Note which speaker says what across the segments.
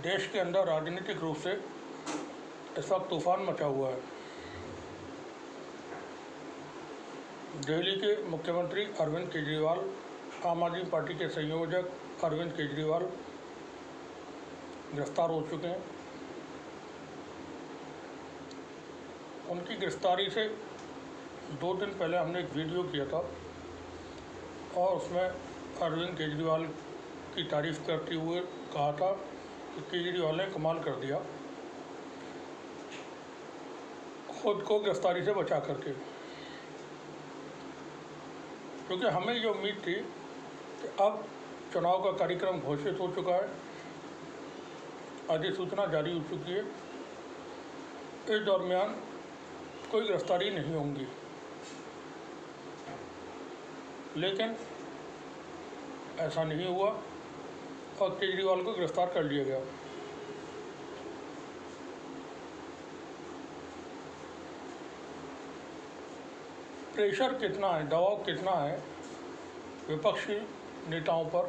Speaker 1: देश के अंदर राजनीतिक रूप से इस वक्त तूफान मचा हुआ है। दिल्ली के मुख्यमंत्री अरविंद केजरीवाल, आम आदमी पार्टी के संयोजक अरविंद केजरीवाल गिरफ्तार हो चुके हैं। उनकी गिरफ्तारी से 2 दिन पहले हमने एक वीडियो किया था और उसमें अरविंद केजरीवाल की तारीफ़ करते हुए कहा था कि केजरीवाल ने कमाल कर दिया खुद को गिरफ्तारी से बचा करके, क्योंकि हमें ये उम्मीद थी कि अब चुनाव का कार्यक्रम घोषित हो चुका है, अधिसूचना जारी हो चुकी है, इस दरमियान कोई गिरफ्तारी नहीं होंगी। लेकिन ऐसा नहीं हुआ और केजरीवाल को गिरफ्तार कर लिया गया। प्रेशर कितना है, दबाव कितना है विपक्षी नेताओं पर,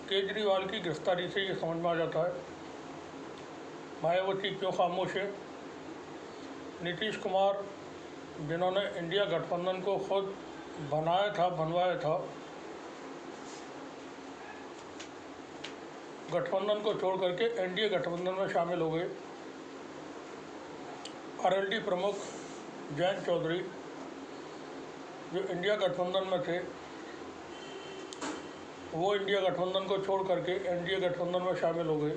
Speaker 1: केजरीवाल की गिरफ्तारी से ये समझ में आ जाता है। मायावती क्यों खामोश है? नीतीश कुमार, जिन्होंने इंडिया गठबंधन को खुद बनवाया था, गठबंधन को छोड़ करके एनडीए गठबंधन में शामिल हो गए। आरएलडी प्रमुख जयंत चौधरी, जो इंडिया गठबंधन में थे, वो इंडिया गठबंधन को छोड़ करके एनडीए गठबंधन में शामिल हो गए।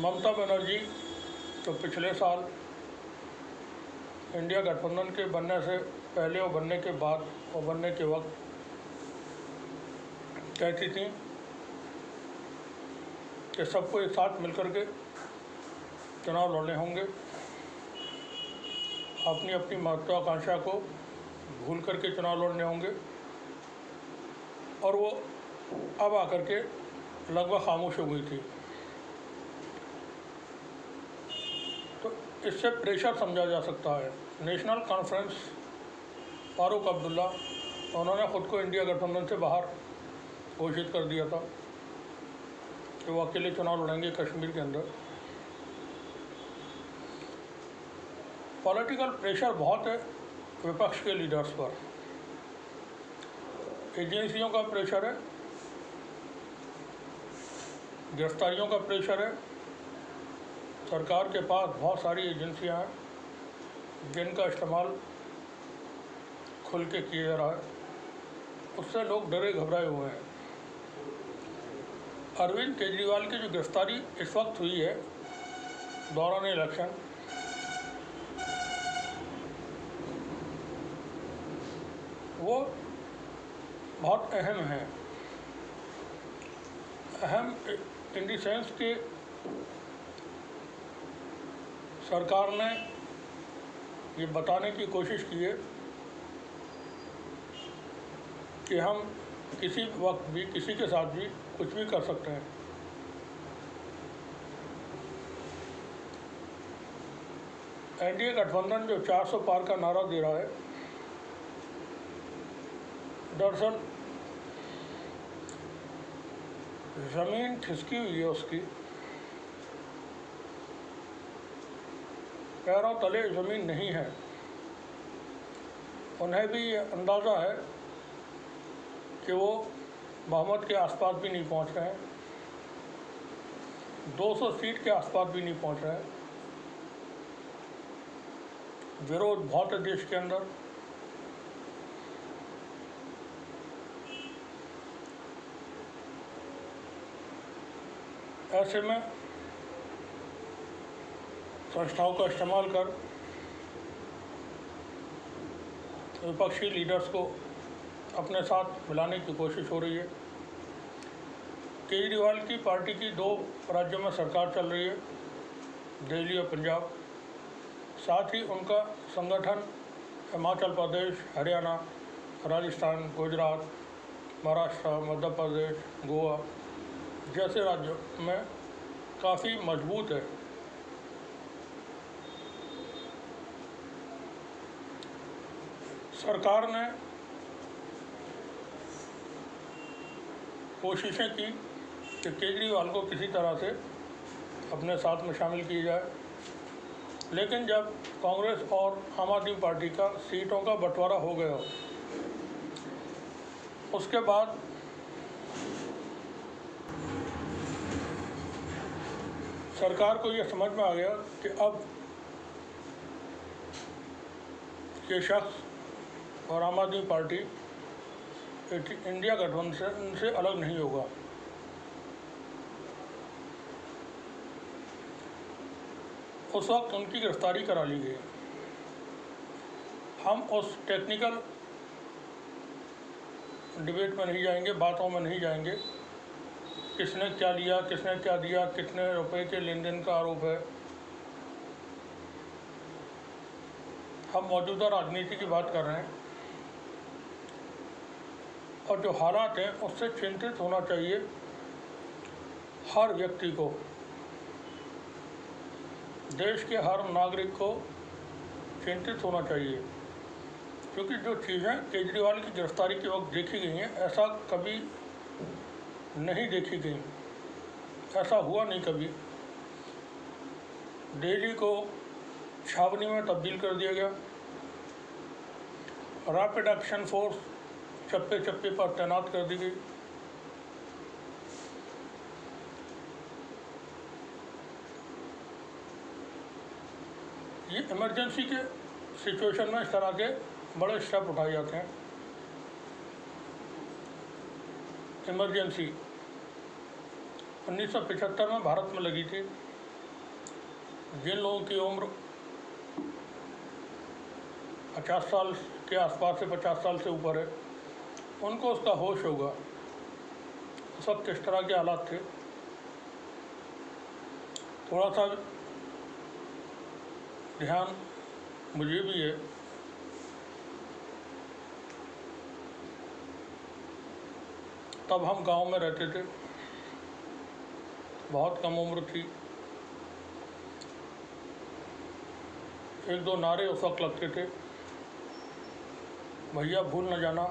Speaker 1: ममता बनर्जी तो पिछले साल इंडिया गठबंधन के बनने से पहले और बनने के बाद और बनने के वक्त कहती थी कि सबको एक साथ मिलकर के चुनाव लड़ने होंगे, अपनी अपनी महत्वाकांक्षा को भूल करके चुनाव लड़ने होंगे, और वो अब आकर के लगभग खामोश हो गई थी। तो इससे प्रेशर समझा जा सकता है। नेशनल कॉन्फ्रेंस फारूक अब्दुल्ला, उन्होंने ख़ुद को इंडिया गठबंधन से बाहर घोषित कर दिया था कि वो अकेले चुनाव लड़ेंगे कश्मीर के अंदर। पॉलिटिकल प्रेशर बहुत है विपक्ष के लीडर्स पर, एजेंसियों का प्रेशर है, गिरफ्तारियों का प्रेशर है। सरकार के पास बहुत सारी एजेंसियां हैं जिनका इस्तेमाल खुल के किया जा रहा है, उससे लोग डरे घबराए हुए हैं। अरविंद केजरीवाल की जो गिरफ्तारी इस वक्त हुई है दौरान इलेक्शन, वो बहुत अहम है। अहम इन द सेंस कि सरकार ने ये बताने की कोशिश की है कि हम किसी वक्त भी किसी के साथ भी कुछ भी कर सकते हैं। एनडीए गठबंधन जो 400 पार का नारा दे रहा है, दरअसल ज़मीन खिसकी हुई है उसकी, पैरों तले ज़मीन नहीं है। उन्हें भी ये अंदाज़ा है कि वो बहुमत के आसपास भी नहीं पहुंच रहे हैं, 200 सीट के आसपास भी नहीं पहुंच रहे हैं। विरोध बहुत है देश के अंदर। ऐसे में संस्थाओं का इस्तेमाल कर विपक्षी लीडर्स को अपने साथ मिलाने की कोशिश हो रही है। केजरीवाल की पार्टी की 2 राज्यों में सरकार चल रही है, दिल्ली और पंजाब। साथ ही उनका संगठन हिमाचल प्रदेश, हरियाणा, राजस्थान, गुजरात, महाराष्ट्र, मध्य प्रदेश, गोवा जैसे राज्यों में काफ़ी मजबूत है। सरकार ने कोशिशें की कि केजरीवाल को किसी तरह से अपने साथ में शामिल किया जाए, लेकिन जब कांग्रेस और आम आदमी पार्टी का सीटों का बंटवारा हो गया, उसके बाद सरकार को यह समझ में आ गया कि अब ये शख्स और आम आदमी पार्टी इंडिया गठबंधन से अलग नहीं होगा। उस वक्त उनकी गिरफ्तारी करा ली गई। हम उस टेक्निकल डिबेट में नहीं जाएंगे, बातों में नहीं जाएंगे, किसने क्या लिया, किसने क्या दिया, कितने रुपए के लेन देन का आरोप है। हम मौजूदा राजनीति की बात कर रहे हैं और जो हालात हैं उससे चिंतित होना चाहिए हर व्यक्ति को, देश के हर नागरिक को चिंतित होना चाहिए, क्योंकि जो चीज़ें केजरीवाल की गिरफ्तारी के वक्त देखी गई हैं ऐसा कभी नहीं देखी गई, ऐसा हुआ नहीं कभी। दिल्ली को छावनी में तब्दील कर दिया गया, रैपिड एक्शन फोर्स चप्पे चप्पे पर तैनात कर दी गई। ये इमरजेंसी के सिचुएशन में इस तरह के बड़े स्टेप उठाए जाते हैं। इमरजेंसी 1975 में भारत में लगी थी। जिन लोगों की उम्र 50 साल के आसपास से 50 साल से ऊपर है उनको उसका होश होगा उस वक्त किस तरह के हालात थे। थोड़ा सा ध्यान मुझे भी है। तब हम गांव में रहते थे, बहुत कम उम्र थी। एक दो नारे उस वक्त लगते थे, भैया भूल न जाना,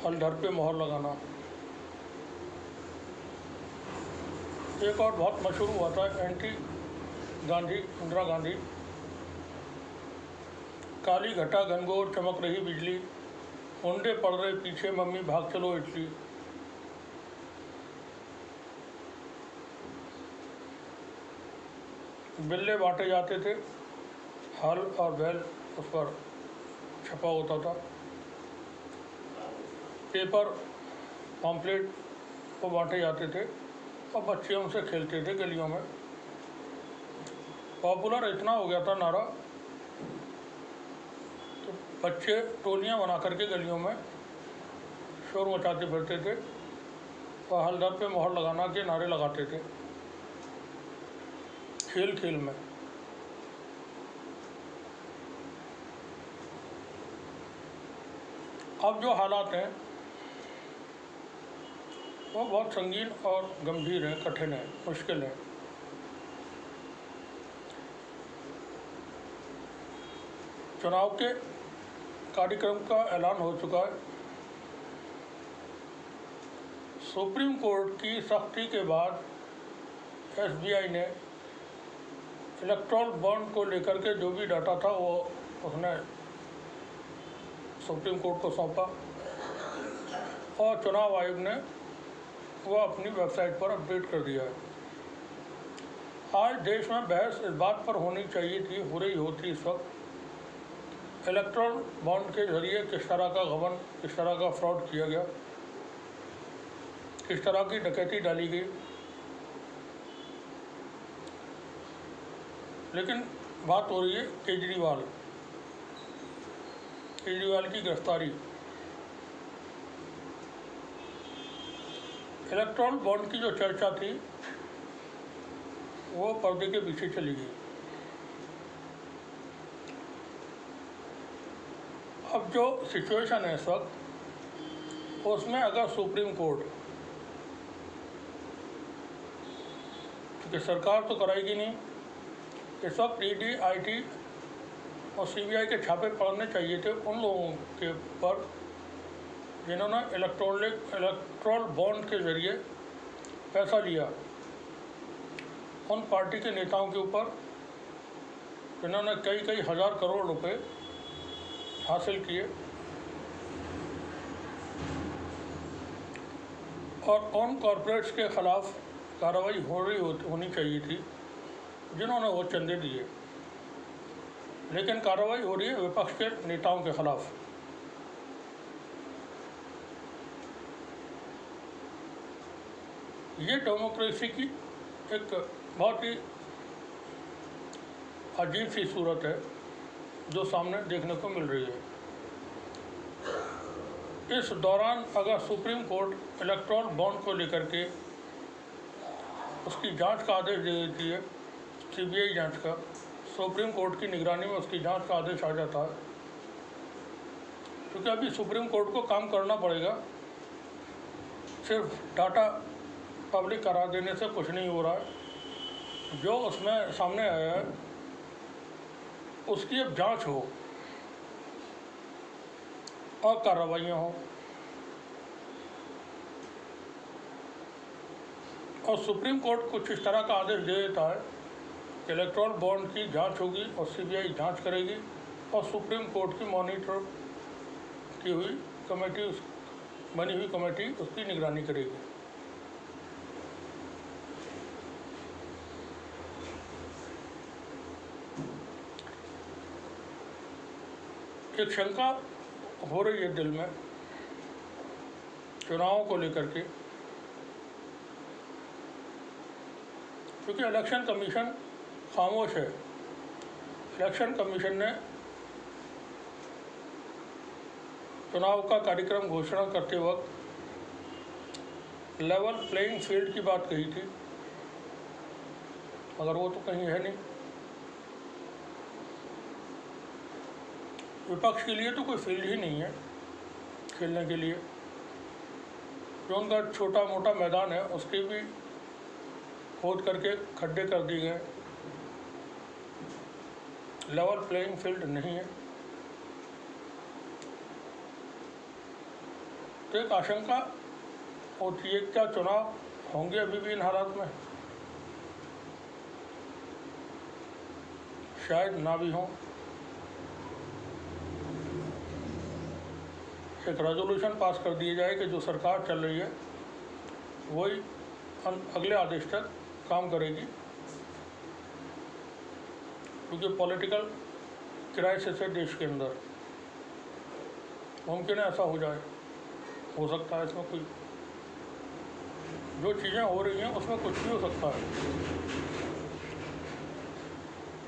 Speaker 1: हलधर पे मोहर लगाना। एक और बहुत मशहूर हुआ था एंटी गांधी, इंदिरा गांधी। काली घटा घनघोर चमक रही बिजली, ओंडे पड़ रहे पीछे मम्मी भाग चलो इटली। बिल्ले बांटे जाते थे, हल और बैल उस पर छपा होता था। पेपर पॉम्पलेट को बांटे जाते थे और बच्चे उनसे खेलते थे गलियों में। पॉपुलर इतना हो गया था नारा तो बच्चे टोलियां बना करके गलियों में शोर मचाते फिरते थे और हलदर पे मोहर लगाना के नारे लगाते थे खेल खेल में। अब जो हालात हैं वो बहुत संगीन और गंभीर हैं, कठिन हैं, मुश्किल हैं। चुनाव के कार्यक्रम का ऐलान हो चुका है। सुप्रीम कोर्ट की सख्ती के बाद एसबीआई ने इलेक्ट्रॉल बॉन्ड को लेकर के जो भी डाटा था वो उसने सुप्रीम कोर्ट को सौंपा और चुनाव आयोग ने वो अपनी वेबसाइट पर अपडेट कर दिया है। आज देश में बहस इस बात पर होनी चाहिए थी, हो रही होती इस वक्त, इलेक्ट्रॉल बॉन्ड के जरिए किस तरह का गबन, किस तरह का फ्रॉड किया गया, किस तरह की डकैती डाली गई। लेकिन बात हो रही है केजरीवाल की गिरफ्तारी। इलेक्ट्रॉल बॉन्ड की जो चर्चा थी वो पर्दे के पीछे चली गई। अब जो सिचुएशन है इस वक्त उसमें अगर सुप्रीम कोर्ट, क्योंकि सरकार तो कराएगी नहीं, इस वक्त ईडी, आईटी और सीबीआई के छापे पड़ने चाहिए थे उन लोगों के ऊपर जिन्होंने इलेक्ट्रोल बॉन्ड के ज़रिए पैसा लिया, उन पार्टी के नेताओं के ऊपर जिन्होंने कई कई हज़ार करोड़ रुपए हासिल किए, और उन कॉरपोरेट्स के ख़िलाफ़ कार्रवाई होनी चाहिए थी जिन्होंने वो चंदे दिए, लेकिन कार्रवाई हो रही है विपक्ष के नेताओं के ख़िलाफ़। ये डेमोक्रेसी की एक बहुत ही अजीब सी सूरत है जो सामने देखने को मिल रही है। इस दौरान अगर सुप्रीम कोर्ट इलेक्ट्रोल बॉन्ड को लेकर के उसकी जांच का आदेश दे देती है, सीबीआई जांच का, सुप्रीम कोर्ट की निगरानी में उसकी जांच का आदेश आ जाता है, क्योंकि अभी सुप्रीम कोर्ट को काम करना पड़ेगा। सिर्फ डाटा पब्लिक करा देने से कुछ नहीं हो रहा है। जो उसमें सामने आया है उसकी अब जांच हो और कार्रवाइयाँ हो, और सुप्रीम कोर्ट कुछ इस तरह का आदेश दे देता है कि इलेक्ट्रोल बॉन्ड की जांच होगी और सीबीआई जांच करेगी, और सुप्रीम कोर्ट की मॉनिटर की हुई कमेटी, बनी हुई कमेटी उसकी निगरानी करेगी। एक शंका हो रही है दिल में चुनावों को लेकर के, क्योंकि इलेक्शन कमीशन खामोश है। इलेक्शन कमीशन ने चुनाव का कार्यक्रम घोषणा करते वक्त लेवल प्लेइंग फील्ड की बात कही थी, मगर वो तो कहीं है नहीं। विपक्ष के लिए तो कोई फील्ड ही नहीं है खेलने के लिए। जो उनका छोटा मोटा मैदान है उसके भी खोद करके खड्डे कर दिए गए, लेवल प्लेइंग फील्ड नहीं है। तो एक आशंका होती है, क्या चुनाव होंगे अभी भी इन हालात में? शायद ना भी हों। एक रेजोल्यूशन पास कर दिया जाए कि जो सरकार चल रही है वही अगले आदेश तक काम करेगी, क्योंकि पॉलिटिकल क्राइसिस है देश के अंदर। मुमकिन है ऐसा हो जाए, हो सकता है इसमें कोई, जो चीज़ें हो रही हैं उसमें कुछ भी हो सकता है।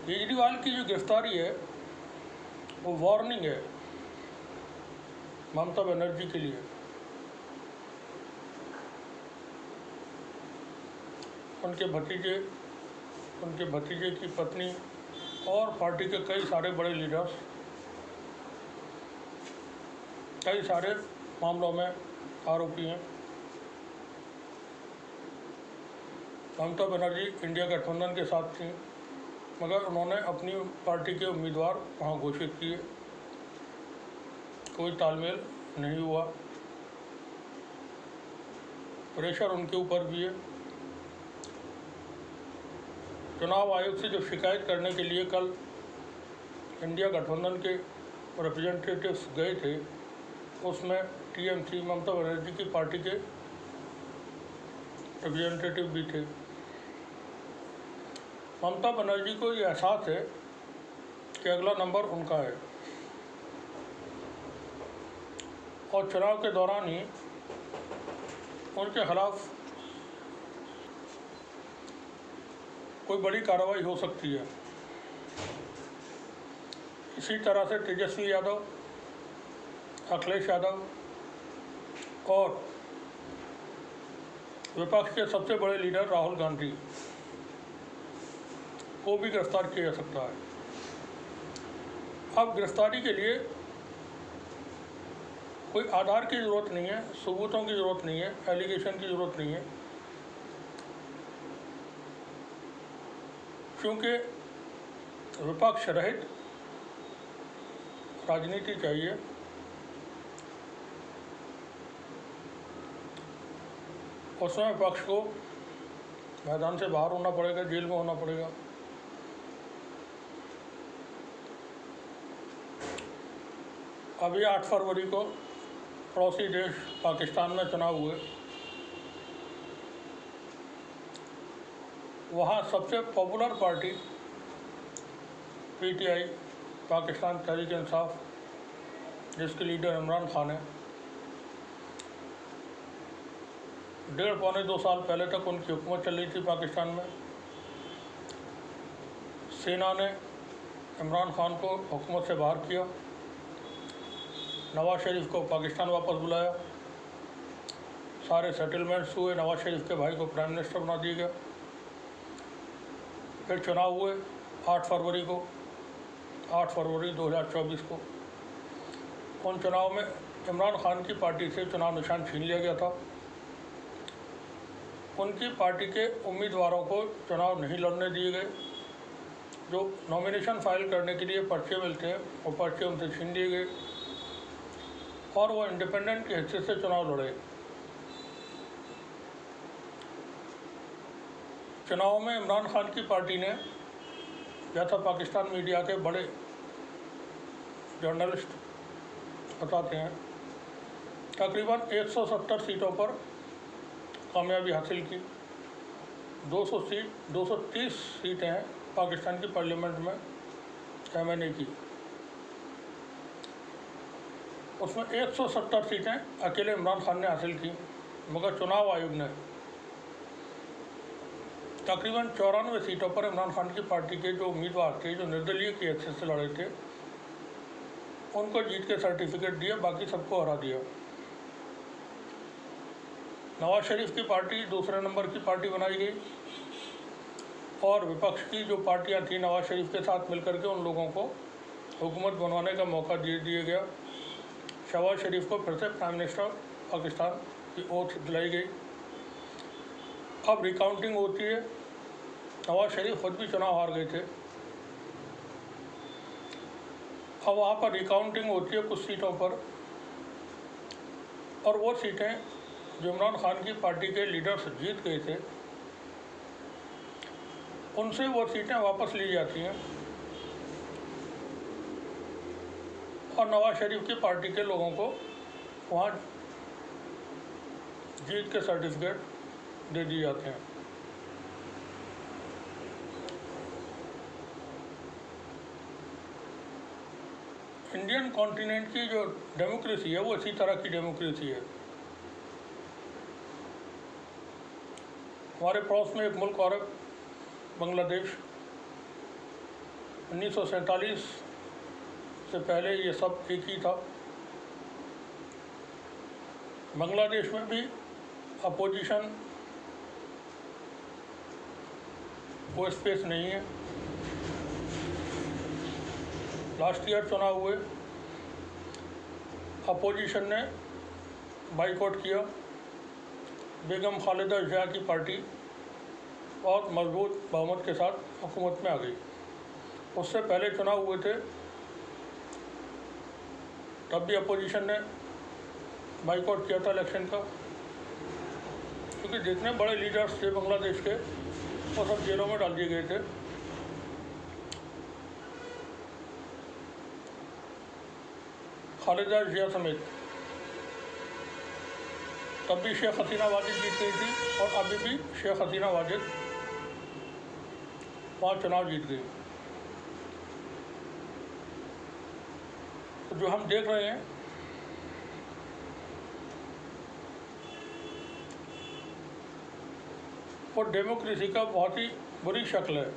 Speaker 1: केजरीवाल की जो गिरफ्तारी है वो वार्निंग है ममता बनर्जी के लिए। उनके भतीजे की पत्नी और पार्टी के कई सारे बड़े लीडर्स कई सारे मामलों में आरोपी हैं। ममता बनर्जी इंडिया गठबंधन के साथ थी, मगर उन्होंने अपनी पार्टी के उम्मीदवार वहाँ घोषित किए, कोई तालमेल नहीं हुआ। प्रेशर उनके ऊपर भी है। चुनाव आयोग से जो शिकायत करने के लिए कल इंडिया गठबंधन के रिप्रेजेंटेटिव्स गए थे, उसमें टीएमसी ममता बनर्जी की पार्टी के रिप्रेजेंटेटिव भी थे। ममता बनर्जी को ये एहसास है कि अगला नंबर उनका है, और चुनाव के दौरान ही उनके खिलाफ कोई बड़ी कार्रवाई हो सकती है। इसी तरह से तेजस्वी यादव, अखिलेश यादव और विपक्ष के सबसे बड़े लीडर राहुल गांधी को भी गिरफ्तार किया जा सकता है। अब गिरफ्तारी के लिए कोई आधार की ज़रूरत नहीं है, सबूतों की ज़रूरत नहीं है, एलिगेशन की ज़रूरत नहीं है, क्योंकि विपक्ष रहित राजनीति चाहिए। उसमें विपक्ष को मैदान से बाहर होना पड़ेगा, जेल में होना पड़ेगा। अभी 8 फरवरी को पड़ोसी देश पाकिस्तान में चुनाव हुए। वहाँ सबसे popular party PTI, Pakistan Tehreek Insaf, जिसके लीडर इमरान खान है, 1.5-2 साल पहले तक उनकी हुकूमत चल रही थी पाकिस्तान में। सेना ने इमरान खान को हुकूमत से बाहर किया, नवाज शरीफ को पाकिस्तान वापस बुलाया, सारे सेटलमेंट्स हुए, नवाज शरीफ के भाई को प्राइम मिनिस्टर बना दिया गया। फिर चुनाव हुए 8 फरवरी 2024 को। उन चुनाव में इमरान खान की पार्टी से चुनाव निशान छीन लिया गया था। उनकी पार्टी के उम्मीदवारों को चुनाव नहीं लड़ने दिए गए। जो नॉमिनेशन फाइल करने के लिए पर्चे मिलते हैं, वो पर्चे उनसे छीन लिए गए और वो इंडिपेंडेंट की हैसियत से चुनाव लड़े। चुनाव में इमरान खान की पार्टी ने, जैसा पाकिस्तान मीडिया के बड़े जर्नलिस्ट बताते हैं, तकरीबन 170 सीटों पर कामयाबी हासिल की। 230 सीटें हैं पाकिस्तान की पार्लियामेंट में एमएनए की, उसमें 170 सीटें अकेले इमरान खान ने हासिल की। मगर चुनाव आयोग ने तकरीबन 94 सीटों पर इमरान खान की पार्टी के जो उम्मीदवार थे, जो निर्दलीय की हैसियत से लड़े थे, उनको जीत के सर्टिफिकेट दिया, बाकी सबको हरा दिया। नवाज शरीफ की पार्टी दूसरे नंबर की पार्टी बनाई गई और विपक्ष की जो पार्टियां थी नवाज शरीफ के साथ मिलकर के उन लोगों को हुकूमत बनवाने का मौका दे दिया गया। शहबाज शरीफ को फिर से प्राइम मिनिस्टर पाकिस्तान की ओथ दिलाई गई। अब रिकाउंटिंग होती है। नवाज शरीफ खुद भी चुनाव हार गए थे। अब वहाँ पर रिकाउंटिंग होती है कुछ सीटों पर, और वो सीटें जो इमरान खान की पार्टी के लीडर्स जीत गए थे, उनसे वो सीटें वापस ली जाती हैं और नवाज शरीफ की पार्टी के लोगों को वहाँ जीत के सर्टिफिकेट दे दिए जाते हैं। इंडियन कॉन्टिनेंट की जो डेमोक्रेसी है वो इसी तरह की डेमोक्रेसी है। हमारे पड़ोस में एक मुल्क और है, बांग्लादेश। 1947 से पहले ये सब एक ही था। बांग्लादेश में भी अपोजिशन को स्पेस नहीं है। लास्ट ईयर चुनाव हुए, अपोजिशन ने बाइकआउट किया। बेगम खालिदा जिया की पार्टी बहुत मजबूत बहुमत के साथ हुकूमत में आ गई। उससे पहले चुनाव हुए थे, तब भी अपोजिशन ने बाइकआउट किया था इलेक्शन का, क्योंकि जितने बड़े लीडर्स थे बांग्लादेश के वो सब जेलों में डाल दिए गए थे। खालिदा जिया समेत। तब भी शेख हसीना वाजिद जीत गई थी और अभी भी शेख हसीना वाजिद वहाँ चुनाव जीत गई। तो जो हम देख रहे हैं वो डेमोक्रेसी का बहुत ही बुरी शक्ल है,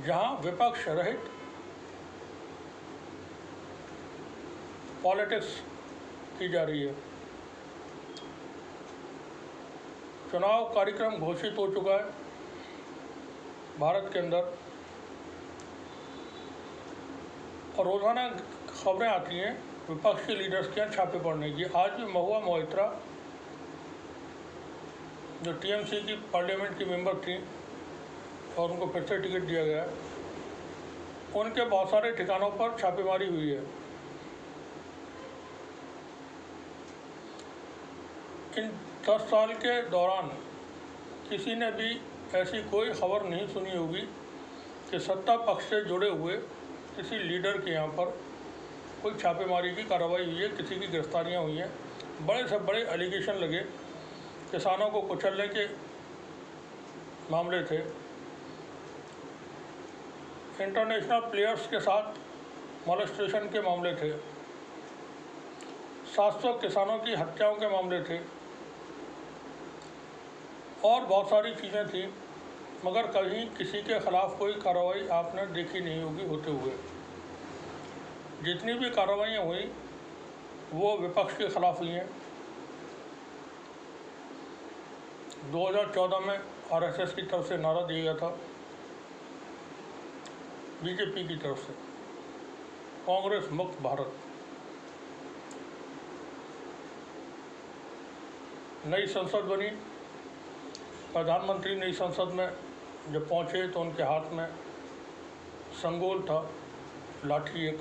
Speaker 1: जहाँ विपक्ष रहित पॉलिटिक्स की जा रही है। चुनाव कार्यक्रम घोषित हो चुका है भारत के अंदर, और रोज़ाना खबरें आती हैं विपक्ष के लीडर्स के यहाँ छापे पड़ने की। आज भी महुआ मोहित्रा, जो टीएमसी की पार्लियामेंट की मेंबर थी और उनको फिर से टिकट दिया गया है, उनके बहुत सारे ठिकानों पर छापेमारी हुई है। इन 10 साल के दौरान किसी ने भी ऐसी कोई खबर नहीं सुनी होगी कि सत्ता पक्ष से जुड़े हुए किसी लीडर के यहाँ पर कोई छापेमारी की कार्रवाई हुई है, किसी की गिरफ्तारियाँ हुई हैं। बड़े से बड़े एलिगेशन लगे, किसानों को कुचलने के मामले थे, इंटरनेशनल प्लेयर्स के साथ मॉलेस्टेशन के मामले थे, 700 किसानों की हत्याओं के मामले थे और बहुत सारी चीज़ें थी, मगर कहीं किसी के ख़िलाफ़ कोई कार्रवाई आपने देखी नहीं होगी होते हुए। जितनी भी कार्रवाइयाँ हुई वो विपक्ष के ख़िलाफ़ हुई हैं। 2014 में आरएसएस की तरफ से नारा दिया गया था, बीजेपी की तरफ से, कांग्रेस मुक्त भारत। नई संसद बनी, प्रधानमंत्री नई संसद में जब पहुँचे तो उनके हाथ में संगोल था, लाठी एक।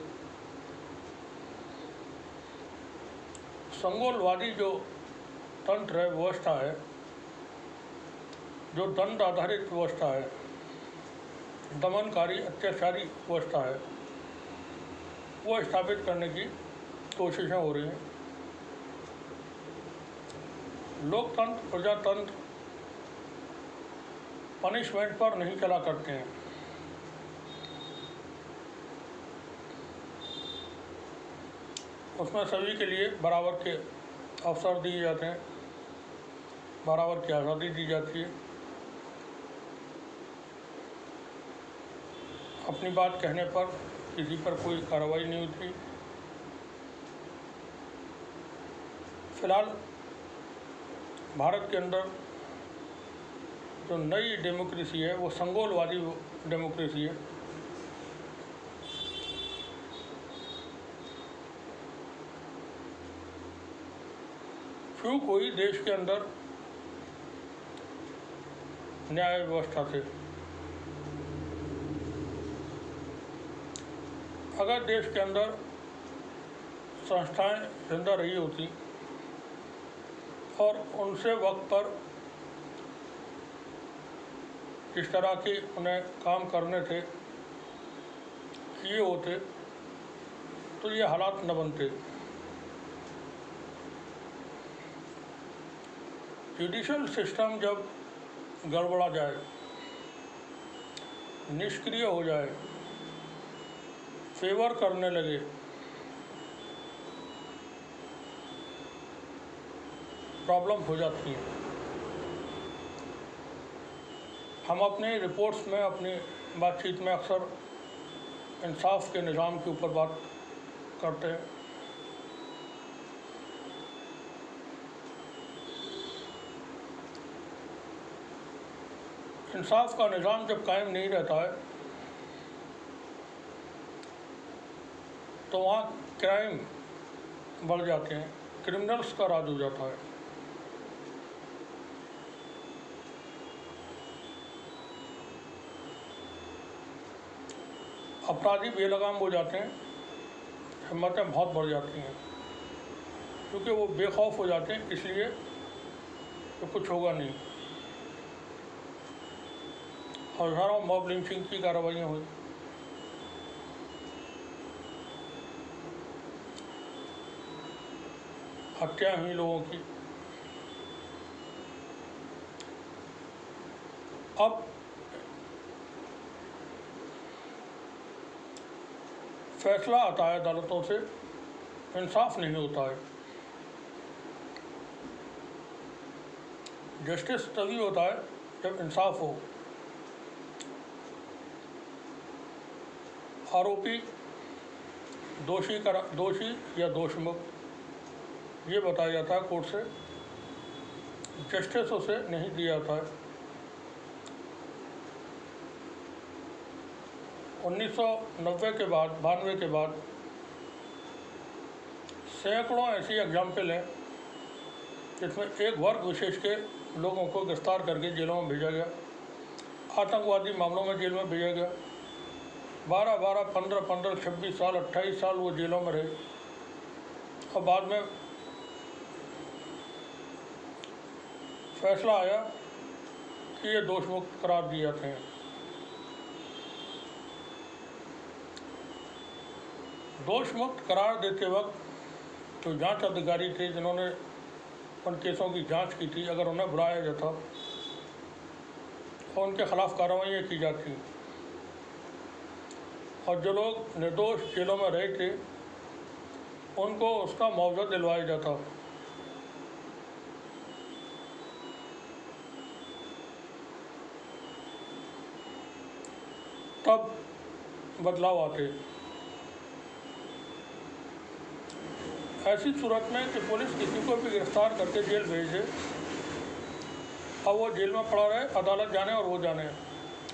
Speaker 1: संगोलवादी जो तंत्र है, व्यवस्था है, जो दंड आधारित व्यवस्था है, दमनकारी अत्याचारी व्यवस्था है, वो स्थापित करने की कोशिशें हो रही हैं। लोकतंत्र, प्रजातंत्र पनिशमेंट पर नहीं चला करते हैं। उसमें सभी के लिए बराबर के अवसर दिए जाते हैं, बराबर की आज़ादी दी जाती है। अपनी बात कहने पर किसी पर कोई कार्रवाई नहीं होती। फिलहाल भारत के अंदर जो नई डेमोक्रेसी है वो संगोलवादी डेमोक्रेसी है। चूक हुई देश के अंदर न्याय व्यवस्था से। अगर देश के अंदर संस्थाएं जिंदा रही होती और उनसे वक्त पर जिस तरह के उन्हें काम करने थे किए होते तो ये हालात न बनते। जुडिशल सिस्टम जब गड़बड़ा जाए, निष्क्रिय हो जाए, फेवर करने लगे, प्रॉब्लम हो जाती है। हम अपनी रिपोर्ट्स में, अपनी बातचीत में अक्सर इंसाफ के निज़ाम के ऊपर बात करते हैं। इंसाफ का निज़ाम जब कायम नहीं रहता है तो वहाँ क्राइम बढ़ जाते हैं, क्रिमिनल्स का राज हो जाता है। अपराधी बेलगाम हो जाते हैं, हिम्मतें बहुत बढ़ जाती हैं, क्योंकि वो बेखौफ हो जाते हैं, इसलिए तो कुछ होगा नहीं। हज़ारों मॉब लिंचिंग की कार्रवाइयाँ हुई। हत्या हुई लोगों की। अब फैसला आता है अदालतों से, इंसाफ नहीं होता है। जस्टिस तभी होता है जब इंसाफ हो। आरोपी दोषी या दोषमुक्त ये बताया जाता है कोर्ट से, जस्टिस उसे नहीं दिया जाता है। 1990 के बाद, 92 के बाद सैकड़ों ऐसी एग्जाम्पल हैं जिसमें एक वर्ग विशेष के लोगों को गिरफ्तार करके जेलों में भेजा गया, आतंकवादी मामलों में जेल में भेजा गया। 12, 15, 26 साल, 28 साल वो जेलों में रहे और बाद में फैसला आया कि ये दोषमुक्त करार दिए जाते हैं। दोषमुक्त करार देते वक्त जो जांच अधिकारी थे जिन्होंने उन केसों की जांच की थी, अगर उन्हें बुलाया जाता और उनके खिलाफ कार्रवाइयाँ की जाती और जो लोग निर्दोष जेलों में रहे थे उनको उसका मुआवजा दिलवाया जाता, तब बदलाव आते। ऐसी सूरत में कि पुलिस किसी को भी गिरफ्तार करके जेल भेज दे, अब वो जेल में पड़ा रहे, अदालत जाने और वो जाने,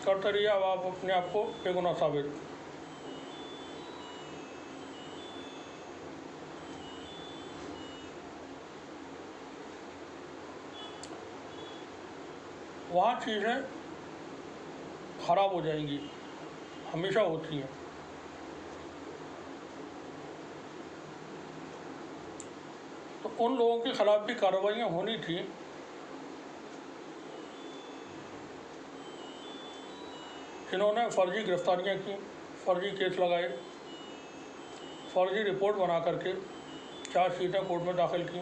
Speaker 1: करते रहिए, अब आप अपने आप को बेगुनाह साबित। वहाँ चीज़ें खराब हो जाएंगी, हमेशा होती हैं। तो उन लोगों के खिलाफ भी कार्रवाइयाँ होनी थी जिन्होंने फर्जी गिरफ्तारियाँ की, फर्जी केस लगाए, फर्जी रिपोर्ट बना करके चार्जशीटें कोर्ट में दाखिल की।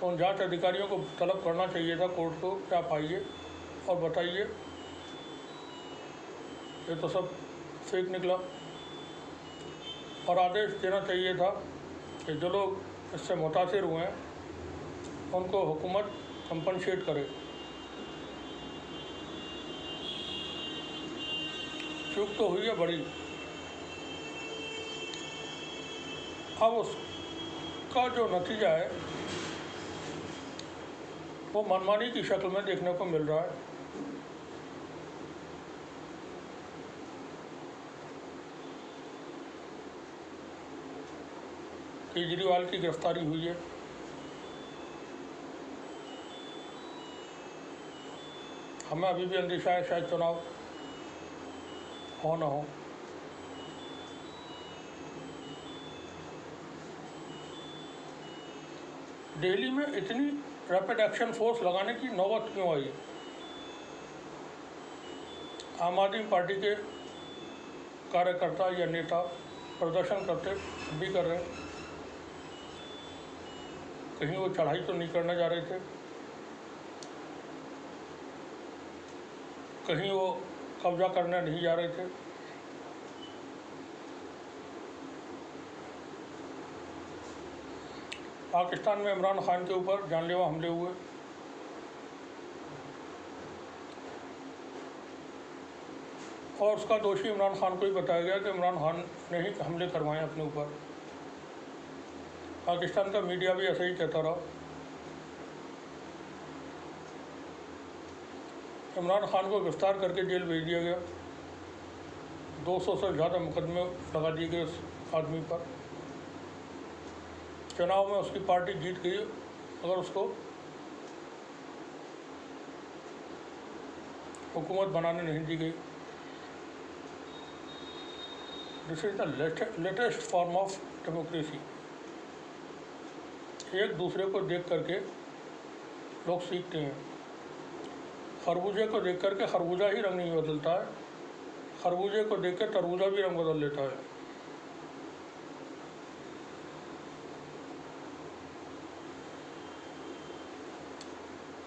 Speaker 1: तो उन जांच अधिकारियों को तलब करना चाहिए था कोर्ट को कि आप आइए और बताइए, ये तो सब फेक निकला। और आदेश देना चाहिए था कि जो लोग इससे मुतासिर हुए हैं उनको हुकूमत कंपनसेट करे। चूक तो हुई है बड़ी, अब उसका जो नतीजा है वो मनमानी की शक्ल में देखने को मिल रहा है। केजरीवाल की गिरफ्तारी हुई है, हमें अभी भी अंदेशा है शायद चुनाव हो ना हो। दिल्ली में इतनी रैपिड एक्शन फोर्स लगाने की नौबत क्यों आई? आम आदमी पार्टी के कार्यकर्ता या नेता प्रदर्शन करते भी कर रहे हैं, कहीं वो चढ़ाई तो नहीं करने जा रहे थे, कहीं वो कब्जा करने नहीं जा रहे थे। पाकिस्तान में इमरान खान के ऊपर जानलेवा हमले हुए, और उसका दोषी इमरान खान को ही बताया गया कि इमरान खान ने ही हमले करवाए अपने ऊपर। पाकिस्तान का मीडिया भी ऐसा ही कहता रहा। इमरान खान को गिरफ्तार करके जेल भेज दिया गया, 200 से ज़्यादा मुकदमे लगा दिए गए उस आदमी पर। चुनाव में उसकी पार्टी जीत गई, अगर उसको हुकूमत बनाने नहीं दी गई। This is the latest form of democracy. एक दूसरे को देख करके लोग सीखते हैं। खरबूजे को देख करके खरबूजा ही रंग नहीं बदलता है, खरबूजे को देख कर तरबूजा भी रंग बदल लेता है।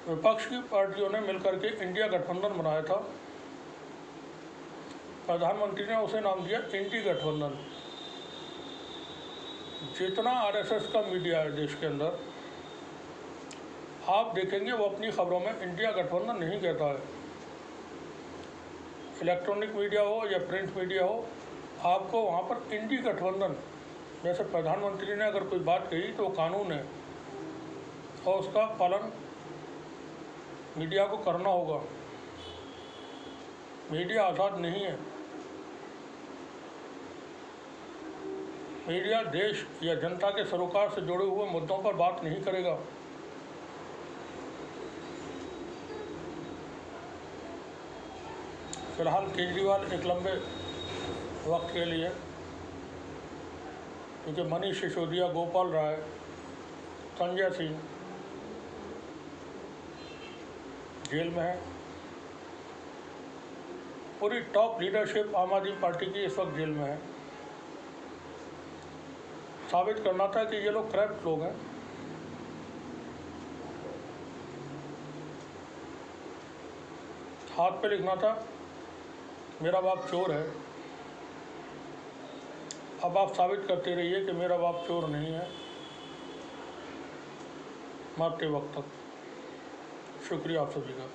Speaker 1: विपक्ष की पार्टियों ने मिलकर के इंडिया गठबंधन बनाया था, प्रधानमंत्री ने उसे नाम दिया इंडी गठबंधन। जितना आरएसएस का मीडिया है देश के अंदर, आप देखेंगे वो अपनी खबरों में इंडिया गठबंधन नहीं कहता है। इलेक्ट्रॉनिक मीडिया हो या प्रिंट मीडिया हो, आपको वहाँ पर इंडी गठबंधन, जैसे प्रधानमंत्री ने अगर कोई बात कही तो वो कानून है और उसका पालन मीडिया को करना होगा। मीडिया आज़ाद नहीं है। मीडिया देश या जनता के सरोकार से जुड़े हुए मुद्दों पर बात नहीं करेगा। फिलहाल केजरीवाल एक लंबे वक्त के लिए, क्योंकि मनीष सिसोदिया, गोपाल राय, संजय सिंह जेल में है। पूरी टॉप लीडरशिप आम आदमी पार्टी की इस वक्त जेल में है। साबित करना था कि ये लोग करप्ट लोग हैं। हाथ पे लिखना था मेरा बाप चोर है। अब आप साबित करते रहिए कि मेरा बाप चोर नहीं है मरते वक्त तक। शुक्रिया आप सभी का।